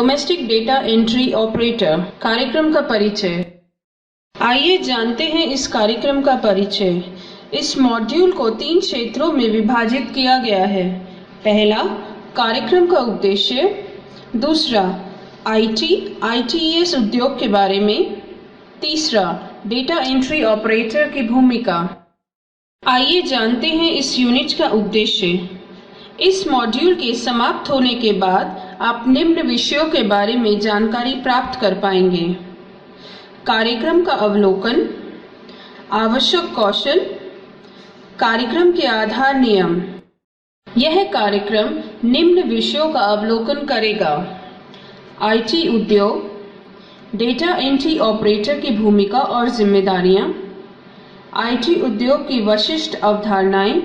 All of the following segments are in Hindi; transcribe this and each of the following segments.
डोमेस्टिक डेटा एंट्री ऑपरेटर कार्यक्रम का परिचय। आइए जानते हैं इस कार्यक्रम का परिचय। इस मॉड्यूल को 3 क्षेत्रों में विभाजित किया गया है। पहला, कार्यक्रम का उद्देश्य। दूसरा, आईटीएस उद्योग के बारे में। तीसरा, डेटा एंट्री ऑपरेटर की भूमिका। आइए जानते हैं इस यूनिट का उद्देश्य। इस मॉड्यूल के समाप्त होने के बाद आप निम्न विषयों के बारे में जानकारी प्राप्त कर पाएंगे। कार्यक्रम का अवलोकन, आवश्यक कौशल, कार्यक्रम के आधार नियम। यह कार्यक्रम निम्न विषयों का अवलोकन करेगा: आईटी उद्योग, डेटा एंट्री ऑपरेटर की भूमिका और जिम्मेदारियां, आईटी उद्योग की विशिष्ट अवधारणाएं,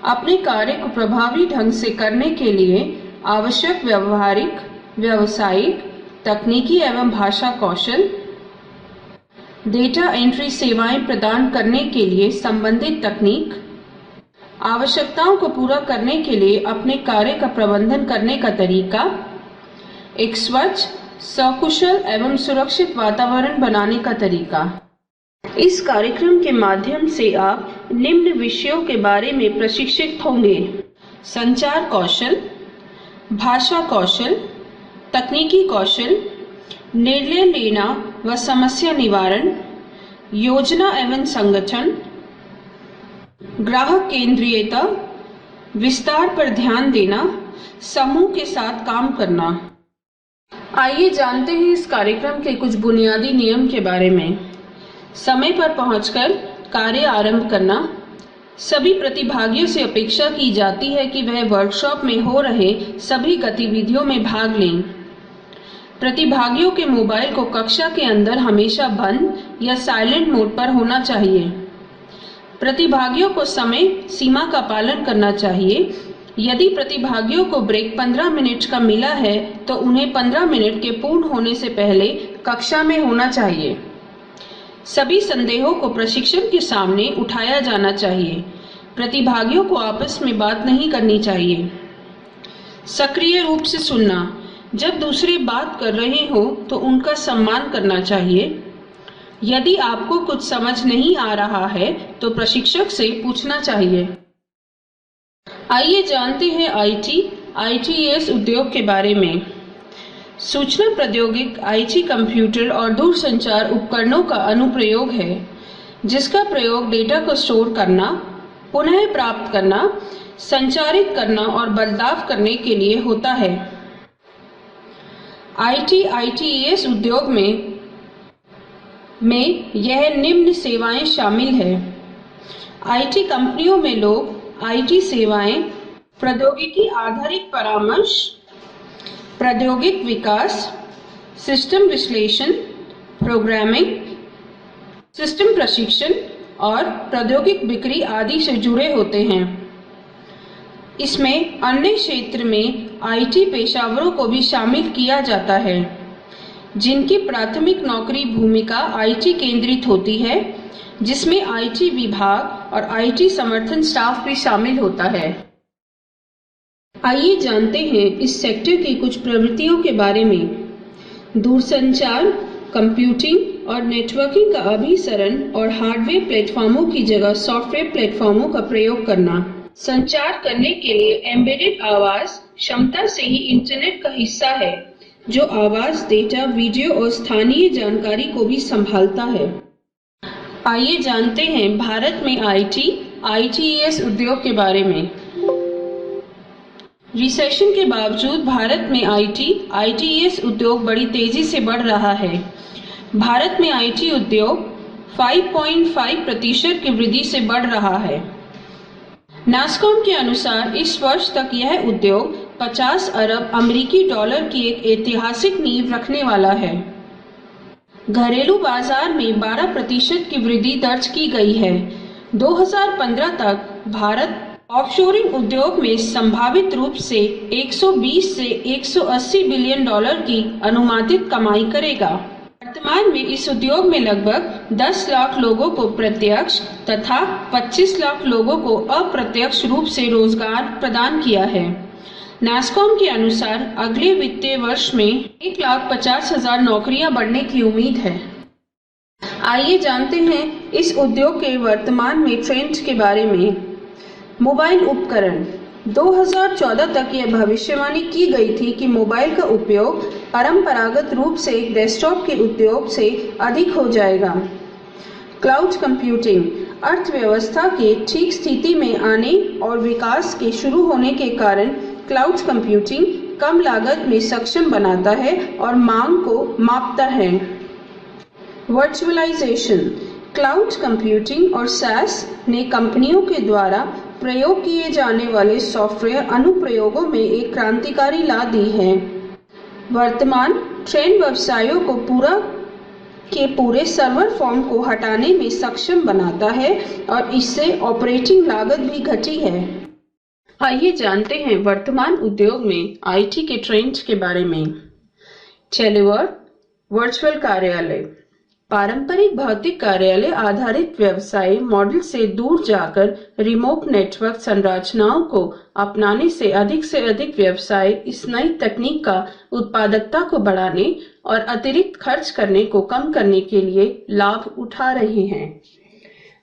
अपने कार्य को प्रभावी ढंग से करने के लिए आवश्यक व्यावहारिक, व्यावसायिक, तकनीकी एवं भाषा कौशल, डेटा एंट्री सेवाएं प्रदान करने के लिए संबंधित तकनीक, आवश्यकताओं को पूरा करने के लिए अपने कार्य का प्रबंधन करने का तरीका, एक स्वच्छ, सकुशल एवं सुरक्षित वातावरण बनाने का तरीका। इस कार्यक्रम के माध्यम से आप निम्न विषयों के बारे में प्रशिक्षित होंगे: संचार कौशल, भाषा कौशल, तकनीकी कौशल, निर्णय लेना व समस्या निवारण, योजना एवं संगठन, ग्राहक केंद्रीयता, विस्तार पर ध्यान देना, समूह के साथ काम करना। आइए जानते हैं इस कार्यक्रम के कुछ बुनियादी नियम के बारे में। समय पर पहुंचकर कार्य आरंभ करना। सभी प्रतिभागियों से अपेक्षा की जाती है कि वह वर्कशॉप में हो रहे सभी गतिविधियों में भाग लें। प्रतिभागियों के मोबाइल को कक्षा के अंदर हमेशा बंद या साइलेंट मोड पर होना चाहिए। प्रतिभागियों को समय सीमा का पालन करना चाहिए। यदि प्रतिभागियों को ब्रेक 15 मिनट का मिला है तो उन्हें 15 मिनट के पूर्ण होने से पहले कक्षा में होना चाहिए। सभी संदेहों को प्रशिक्षक के सामने उठाया जाना चाहिए। प्रतिभागियों को आपस में बात नहीं करनी चाहिए। सक्रिय रूप से सुनना। जब दूसरे बात कर रहे हो तो उनका सम्मान करना चाहिए। यदि आपको कुछ समझ नहीं आ रहा है तो प्रशिक्षक से पूछना चाहिए। आइए जानते हैं आईटीएस उद्योग के बारे में। सूचना प्रौद्योगिकी आईटी कंप्यूटर और दूरसंचार उपकरणों का अनुप्रयोग है जिसका प्रयोग डेटा को स्टोर करना, पुनः प्राप्त करना, संचारित करना और बदलाव करने के लिए होता है। आईटीएस उद्योग में यह निम्न सेवाएं शामिल है। आईटी कंपनियों में लोग आईटी सेवाएं, प्रौद्योगिकी आधारित परामर्श, प्रौद्योगिक विकास, सिस्टम विश्लेषण, प्रोग्रामिंग, सिस्टम प्रशिक्षण और प्रौद्योगिक बिक्री आदि से जुड़े होते हैं। इसमें अन्य क्षेत्र में आईटी पेशेवरों को भी शामिल किया जाता है जिनकी प्राथमिक नौकरी भूमिका आईटी केंद्रित होती है, जिसमें आईटी विभाग और आईटी समर्थन स्टाफ भी शामिल होता है। आइए जानते हैं इस सेक्टर की कुछ प्रवृत्तियों के बारे में। दूरसंचार, कंप्यूटिंग और नेटवर्किंग का अभिसरण और हार्डवेयर प्लेटफॉर्मों की जगह सॉफ्टवेयर प्लेटफॉर्मों का प्रयोग करना। संचार करने के लिए एम्बेडेड आवाज क्षमता से ही इंटरनेट का हिस्सा है जो आवाज, डेटा, वीडियो और स्थानीय जानकारी को भी संभालता है। आइए जानते हैं भारत में आईटीएस उद्योग के बारे में। रिसेशन के बावजूद भारत में आईटीएस उद्योग बड़ी तेजी से बढ़ रहा है। भारत में आईटी उद्योग 5.5% की वृद्धि से बढ़ रहा है। नासकॉम के अनुसार इस वर्ष तक यह उद्योग 50 अरब अमेरिकी डॉलर की एक ऐतिहासिक नींव रखने वाला है। घरेलू बाजार में 12% की वृद्धि दर्ज की गई है। 2015 तक भारत ऑफशोरिंग उद्योग में संभावित रूप से 120 से 180 बिलियन डॉलर की अनुमानित कमाई करेगा। वर्तमान में इस उद्योग में लगभग 10 लाख लोगों को प्रत्यक्ष तथा 25 लाख लोगों को अप्रत्यक्ष रूप से रोजगार प्रदान किया है। नासकॉम के अनुसार अगले वित्तीय वर्ष में 1,50,000 नौकरियां बढ़ने की उम्मीद है। आइए जानते हैं इस उद्योग के वर्तमान में ट्रेंड के बारे में। मोबाइल उपकरण 2014 तक यह भविष्यवाणी की गई थी कि मोबाइल का उपयोग परंपरागत रूप से एक डेस्कटॉप के उद्योग से अधिक हो जाएगा। क्लाउड कंप्यूटिंग अर्थव्यवस्था के ठीक स्थिति में आने और विकास के शुरू होने के कारण क्लाउड कंप्यूटिंग कम लागत में सक्षम बनाता है और मांग को मापता है। वर्चुअलाइजेशन क्लाउड कंप्यूटिंग और SaaS ने कंपनियों के द्वारा प्रयोग किए जाने वाले सॉफ्टवेयर अनुप्रयोगों में एक क्रांतिकारी ला दी है। वर्तमान ट्रेंड व्यवसायों को पूरे सर्वर फॉर्म को हटाने में सक्षम बनाता है और इससे ऑपरेटिंग लागत भी घटी है। आइए जानते हैं वर्तमान उद्योग में IT के ट्रेंड्स के बारे में। टेलीवर्क वर्चुअल कार्यालय पारंपरिक भौतिक कार्यालय आधारित व्यवसाय मॉडल से दूर जाकर रिमोट नेटवर्क संरचनाओं को अपनाने से अधिक व्यवसाय इस नई तकनीक का उत्पादकता को बढ़ाने और अतिरिक्त खर्च करने को कम करने के लिए लाभ उठा रहे हैं।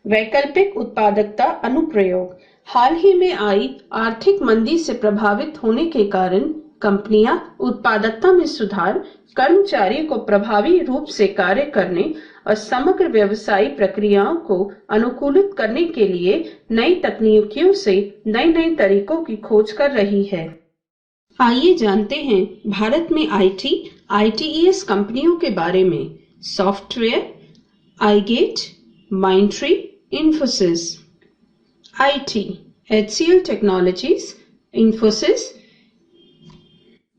वैकल्पिक उत्पादकता अनुप्रयोग हाल ही में आई आर्थिक मंदी से प्रभावित होने के कारण कंपनियां उत्पादकता में सुधार, कर्मचारियों को प्रभावी रूप से कार्य करने और समग्र व्यवसायी प्रक्रियाओं को अनुकूलित करने के लिए नई तकनीकों से नए तरीकों की खोज कर रही है। आइए जानते हैं भारत में ITES कंपनियों के बारे में। Software iGate, Mindtree, Infosys. IT HCL technologies, Infosys,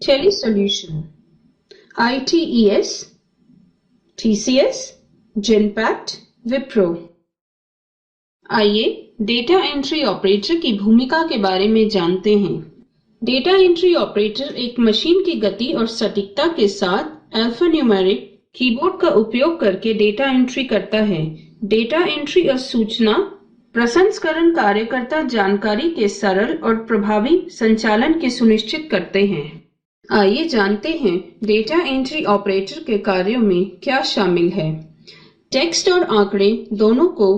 telesolution. ITES TCS, Genpact, Wipro. आइए डेटा एंट्री ऑपरेटर की भूमिका के बारे में जानते हैं। डेटा एंट्री ऑपरेटर एक मशीन की गति और सटीकता के साथ अल्फान्यूमेरिक कीबोर्ड का उपयोग करके डेटा एंट्री करता है। डेटा एंट्री और सूचना प्रसंस्करण कार्यकर्ता जानकारी के सरल और प्रभावी संचालन के सुनिश्चित करते हैं। आइए जानते हैं डेटा एंट्री ऑपरेटर के कार्यों में क्या शामिल है। टेक्स्ट और आंकड़े दोनों को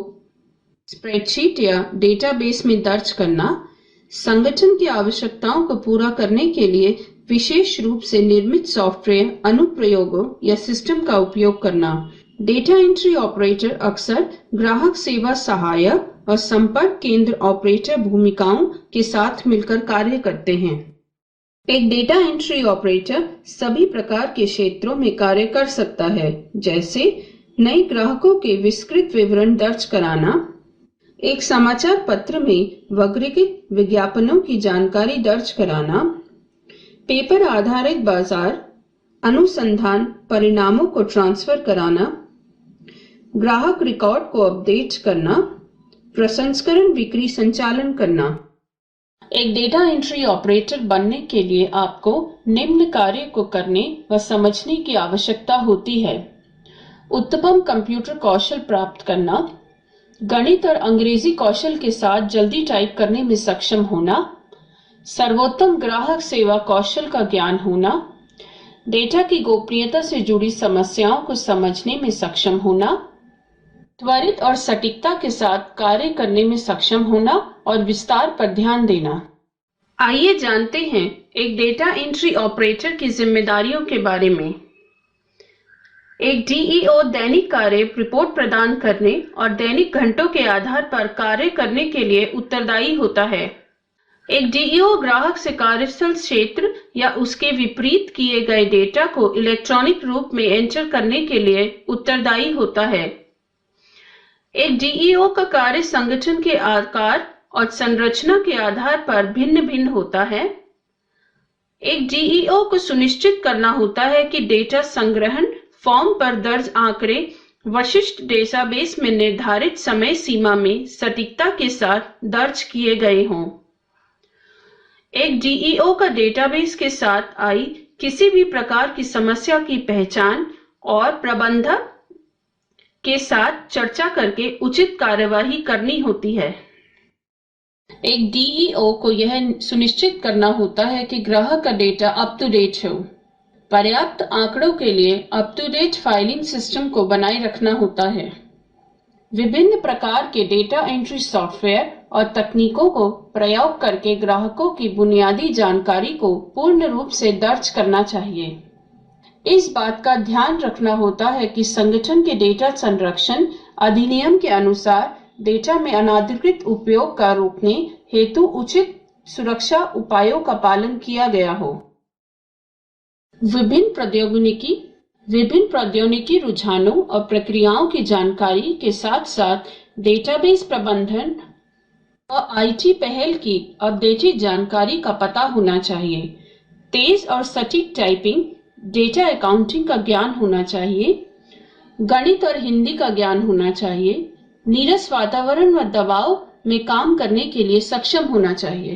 स्प्रेडशीट या डेटाबेस में दर्ज करना, संगठन की आवश्यकताओं को पूरा करने के लिए विशेष रूप से निर्मित सॉफ्टवेयर अनुप्रयोगों या सिस्टम का उपयोग करना। डेटा एंट्री ऑपरेटर अक्सर ग्राहक सेवा सहायक और संपर्क केंद्र ऑपरेटर भूमिकाओं के साथ मिलकर कार्य करते हैं। एक डेटा एंट्री ऑपरेटर सभी प्रकार के क्षेत्रों में कार्य कर सकता है, जैसे नए ग्राहकों के विस्तृत विवरण दर्ज कराना, एक समाचार पत्र में वर्गीकृत विज्ञापनों की जानकारी दर्ज कराना, पेपर आधारित बाजार अनुसंधान परिणामों को ट्रांसफर कराना, ग्राहक रिकॉर्ड को अपडेट करना, प्रसंस्करण बिक्री संचालन करना। एक डेटा एंट्री ऑपरेटर बनने के लिए आपको निम्न कार्य को करने व समझने की आवश्यकता होती है। उत्तम कंप्यूटर कौशल प्राप्त करना, गणित और अंग्रेजी कौशल के साथ जल्दी टाइप करने में सक्षम होना, सर्वोत्तम ग्राहक सेवा कौशल का ज्ञान होना, डेटा की गोपनीयता से जुड़ी समस्याओं को समझने में सक्षम होना, त्वरित और सटीकता के साथ कार्य करने में सक्षम होना और विस्तार पर ध्यान देना। आइए जानते हैं एक डेटा एंट्री ऑपरेटर की जिम्मेदारियों के बारे में। एक DEO दैनिक कार्य रिपोर्ट प्रदान करने और दैनिक घंटों के आधार पर कार्य करने के लिए उत्तरदायी होता है। एक DEO ग्राहक से कार्यस्थल क्षेत्र या उसके विपरीत किए गए डेटा को इलेक्ट्रॉनिक रूप में एंटर करने के लिए उत्तरदायी होता है। एक DEO का कार्य संगठन के आकार और संरचना के आधार पर भिन्न होता है। एक DEO को सुनिश्चित करना होता है कि डेटा संग्रहण फॉर्म पर दर्ज आंकड़े विशिष्ट डेटाबेस में निर्धारित समय सीमा में सटीकता के साथ दर्ज किए गए हों। एक DEO का डेटाबेस के साथ आई किसी भी प्रकार की समस्या की पहचान और प्रबंधक के साथ चर्चा करके उचित कार्यवाही करनी होती है। एक डीईओ को यह सुनिश्चित करना होता है कि ग्राहक का डेटा अप टू डेट हो। पर्याप्त आंकड़ों के लिए up to date filing system को बनाए रखना होता है। विभिन्न प्रकार के डेटा एंट्री सॉफ्टवेयर और तकनीकों को प्रयोग करके ग्राहकों की बुनियादी जानकारी को पूर्ण रूप से दर्ज करना चाहिए। इस बात का ध्यान रखना होता है कि संगठन के डेटा संरक्षण अधिनियम के अनुसार डेटा में अनाधिकृत उपयोग का रोकने हेतु उचित सुरक्षा उपायों का पालन किया गया हो। विभिन्न प्रौद्योगिकी रुझानों और प्रक्रियाओं की जानकारी के साथ साथ डेटाबेस प्रबंधन और आईटी पहल की अपडेटेड जानकारी का पता होना चाहिए। तेज और सटीक टाइपिंग, डेटा अकाउंटिंग का ज्ञान होना चाहिए, गणित और हिंदी का ज्ञान होना चाहिए, नीरस वातावरण व दबाव में काम करने के लिए सक्षम होना चाहिए।